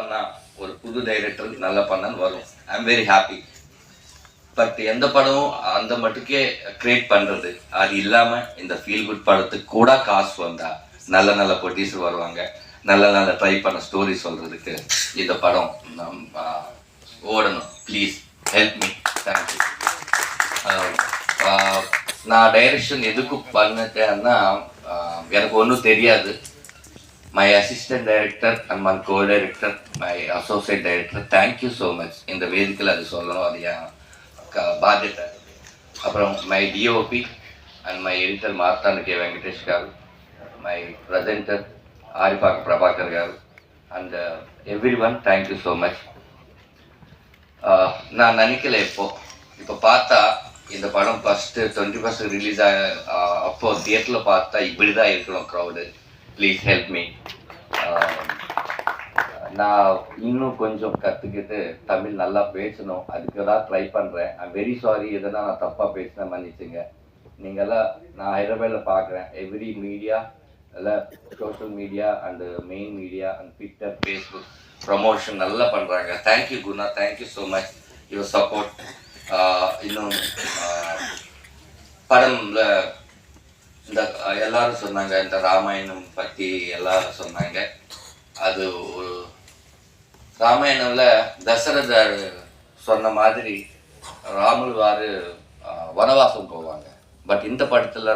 பண்ணா ஒரு புது டைரக்டர் நல்லா பண்ணான்னு வரும். I am very happy. But எந்த படமும் அந்த மட்டுக்கே கிரியேட் பண்ணுறது, அது இல்லாமல் இந்த ஃபீல் குட் படத்துக்கு கூட காசு வந்தா நல்ல நல்ல ப்ரொடியூசர் வருவாங்க, நல்ல நல்ல ட்ரை பண்ண ஸ்டோரி சொல்கிறதுக்கு இந்த படம் ஓடணும். Please help me. தேங்க்யூ. நான் டைரக்ஷன் எதுக்கு பண்ணிட்டேன்னா எனக்கு ஒன்றும் தெரியாது. My assistant director and my co director, my associate director, thank you so much. இந்த வேதிக்கில் அது சொல்லணும், அது என் బాధ్యత. அப்புறம் my DOP and my editor Marthanda K Venkatesh గారు, మై ప్రజెంటర్ ఆరిపాక ప్రభాకర్ గారు and everyone thank you so much. நான் நினைக்கல இப்போ பார்த்தா இந்த படம் ஃபஸ்ட்டு 21st ரிலீஸ் அப்போது தியேட்டரில் பார்த்தா இப்படி தான் இருக்கணும் க்ரௌடு. Please help me. நான் இன்னும் கொஞ்சம் கற்றுக்கிட்டு தமிழ் நல்லா பேசணும், அதுக்கு தான் ட்ரை பண்ணுறேன். ஐம் வெரி சாரி, எதனா நான் தப்பாக பேசினேன், மன்னிச்சுங்க. நீங்கள்லாம் நான் ஹைதராபாத்தில் பார்க்குறேன், எவ்ரி மீடியா எல்லாம் social media and main media and Twitter, Facebook promotion நல்லா பண்ணுறாங்க. Thank you Guna, thank you so much your support. இன்னும் படம்ல இந்த எல்லாரும் சொன்னாங்க, இந்த ராமாயணம் பற்றி எல்லாரும் சொன்னாங்க. அது ஒரு ராமாயணம்ல தசரதர் சொன்ன மாதிரி ராமுவாரு வனவாசம் போவாங்க. பட் இந்த படத்தில்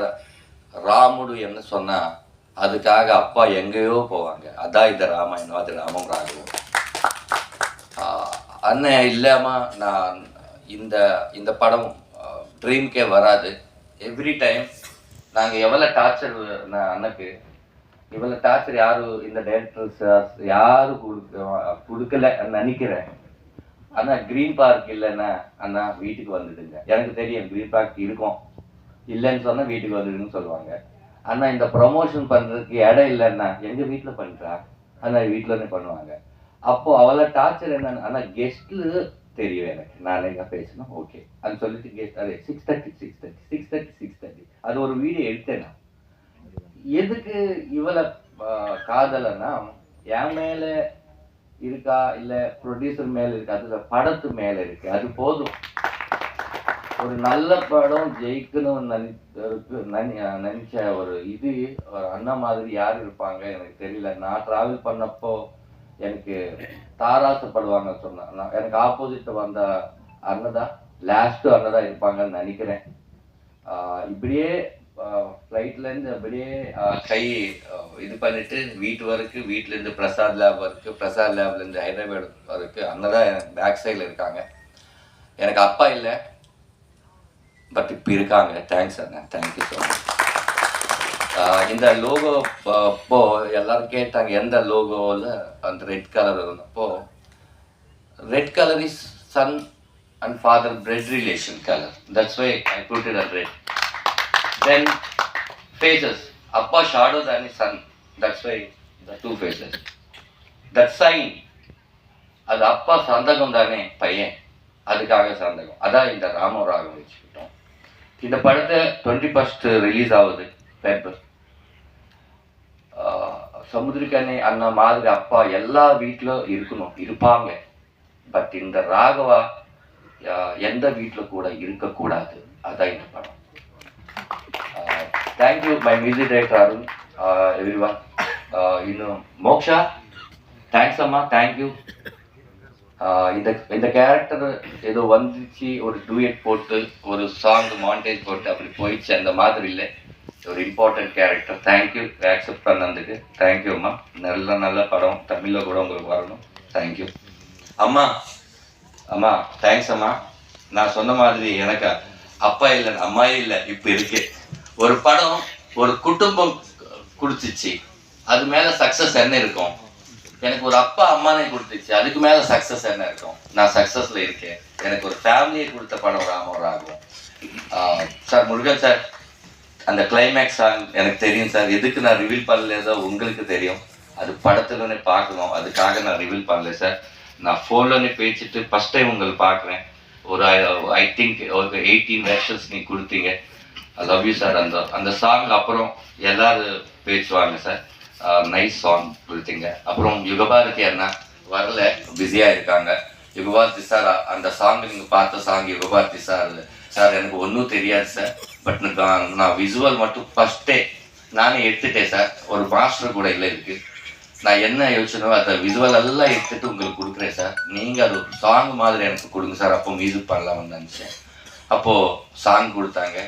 ராமுடு என்ன சொன்னால் அதுக்காக அப்பா எங்கேயோ போவாங்க. அதான் இந்த ராமாயணம், அது ராமம் ராகவும். அண்ணன் இல்லாமல் நான் இந்த படம் ட்ரீம்க்கே வராது. எவ்ரி டைம் நாங்கள் எவ்வளோ டார்ச்சர், நான் அண்ணனுக்கு இவ்வளோ டார்ச்சர் யாரும் இந்த டைரக்டர்ஸ் யாரும் கொடுக்கல நினைக்கிறேன். ஆனால் க்ரீன் பார்க் இல்லைன்னா அண்ணா வீட்டுக்கு வந்துடுங்க. எனக்கு தெரியும் க்ரீன் பார்க் இருக்கும், இல்லைன்னு சொன்னால் வீட்டுக்கு வந்துடுன்னு சொல்லுவாங்க. ஆனால் இந்த ப்ரமோஷன் பண்ணுறதுக்கு இடம் இல்லைன்னா எங்கள் வீட்டில் பண்ணுறா, ஆனால் வீட்டிலன்னு பண்ணுவாங்க. அப்போது அவ்வளோ டார்ச்சர் என்னன்னு, ஆனால் கெஸ்ட்டு தெரியும் எனக்கு, நான் எங்கே பேசணும் ஓகே அது சொல்லிட்டு கெஸ்ட் அது 6:30 அது ஒரு வீடியோ எடுத்தேன் நான். எதுக்கு இவ்வளோ காதலைன்னா என் மேலே இருக்கா இல்லை ப்ரொடியூசர் மேலே இருக்கா, அது படத்து மேலே இருக்கு, அது போதும். ஒரு நல்ல படம் ஜெயிக்கணும்னு நினைச்ச ஒரு ஒரு அண்ணா மாதிரி யார் இருப்பாங்க எனக்கு தெரியல. நான் ட்ராவல் பண்ணப்போ எனக்கு தாராசப்படுவாங்க சொன்னா, எனக்கு ஆப்போசிட் வந்த அண்ணதான் லாஸ்ட்டு அண்ணதான் இருப்பாங்கன்னு நினைக்கிறேன். இப்படியே ஃப்ளைட்லேருந்து அப்படியே கை இது பண்ணிட்டு வீட்டு வரைக்கும், வீட்டிலேருந்து பிரசாத் லேப் வரைக்கும், பிரசாத் லேப்லேருந்து ஹைதராபாத் வரைக்கும் அண்ணதான் எனக்கு பேக் சைடில் இருக்காங்க. எனக்கு அப்பா இல்லை, பட் இப்போ இருக்காங்க. தேங்க்ஸ் அண்ணா, தேங்க்யூ ஸோ மச். இந்த லோகோ அப்போ எல்லாரும் கேட்டாங்க எந்த லோகோவில் அந்த ரெட் கலர் இருந்தப்போ, red colour is son and father blood relation colour, that's why I put it at red. Then faces, appa shadow than his son, that's why the two faces. That sign, அது அப்பா சந்தகம் தானே பையன், அதுக்காக சந்தகம். அதான் இந்த ராம ராகம் வச்சுக்கிட்டோம். இந்த படத்தை 21st ரிலீஸ் ஆகுது பேப்பர். சமுத்திரிக்கனே அண்ணா மாதிரி அப்பா எல்லா வீட்டிலும் இருப்பாங்க. பட் இந்த ராகவா எந்த வீட்டில் கூட இருக்கக்கூடாது, அதான் இந்த படம். Thank you, my music director Arun, everyone. Moksha, thanks Amma, thank you. இந்த கேரக்டர் ஏதோ வந்துச்சு, ஒரு டூயட் போட்டு ஒரு சாங் மாண்டேஜ் போட்டு அப்படி போயிடுச்சு, அந்த மாதிரி இல்லை. ஒரு இம்பார்ட்டன்ட் கேரக்டர். தேங்க்யூ ஆக்செப்ட் பண்ணதுக்கு. தேங்க்யூ அம்மா. நல்ல படம் தமிழில் கூட உங்களுக்கு வரணும். தேங்க்யூ அம்மா. அம்மா தேங்க்ஸ் அம்மா. நான் சொன்ன மாதிரி எனக்கு அப்பா இல்லை அம்மாயே இல்லை, இப்போ இருக்கு. ஒரு படம் ஒரு குடும்பம் கொடுத்துச்சு, அது மேலே சக்ஸஸ் என்ன இருக்கும்? எனக்கு ஒரு அப்பா அம்மானே கொடுத்துச்சு, அதுக்கு மேலே சக்ஸஸ் என்ன இருக்கும்? நான் சக்ஸஸில் இருக்கேன். எனக்கு ஒரு ஃபேமிலியை கொடுத்த படம் ராமராகும். சார் முருகன் சார், அந்த கிளைமேக்ஸ் சாங் எனக்கு தெரியும் சார். எதுக்கு நான் ரிவீல் பண்ணலேதோ உங்களுக்கு தெரியும். அது படத்துலனே பார்க்கணும், அதுக்காக நான் ரிவீல் பண்ணல சார். நான் ஃபோன்லனே பேசிட்டு ஃபஸ்ட் டைம் உங்களை பார்க்குறேன். ஒரு ஐ திங்க் ஒரு 18 வெர்ஷன்ஸ் நீ கொடுத்தீங்க. I love you sir. அந்த சாங் அப்புறம் எல்லாரும் பேசுவாங்க சார். நைஸ் சாங் கொடுத்தீங்க. அப்புறம் யுகபாரதி அண்ணா வரல, பிஸியாக இருக்காங்க. யுகபாரதி சார் அந்த சாங் நீங்கள் பார்த்த சாங் யுகபாரதி சார் சார் எனக்கு ஒன்றும் தெரியாது சார், பட் நான் விசுவல் மட்டும் ஃபஸ்ட்டே நானே எடுத்துட்டேன் சார். ஒரு மாஸ்டர் கூட இல்லை இருக்குது. நான் என்ன யோசிச்சனோ அதை விசுவல் எல்லாம் எடுத்துட்டு உங்களுக்கு கொடுக்குறேன் சார், நீங்கள் அது ஒரு சாங் மாதிரி எனக்கு கொடுங்க சார், அப்போ மியூசிக் பண்ணலாம்னு நினச்சேன். அப்போது சாங் கொடுத்தாங்க.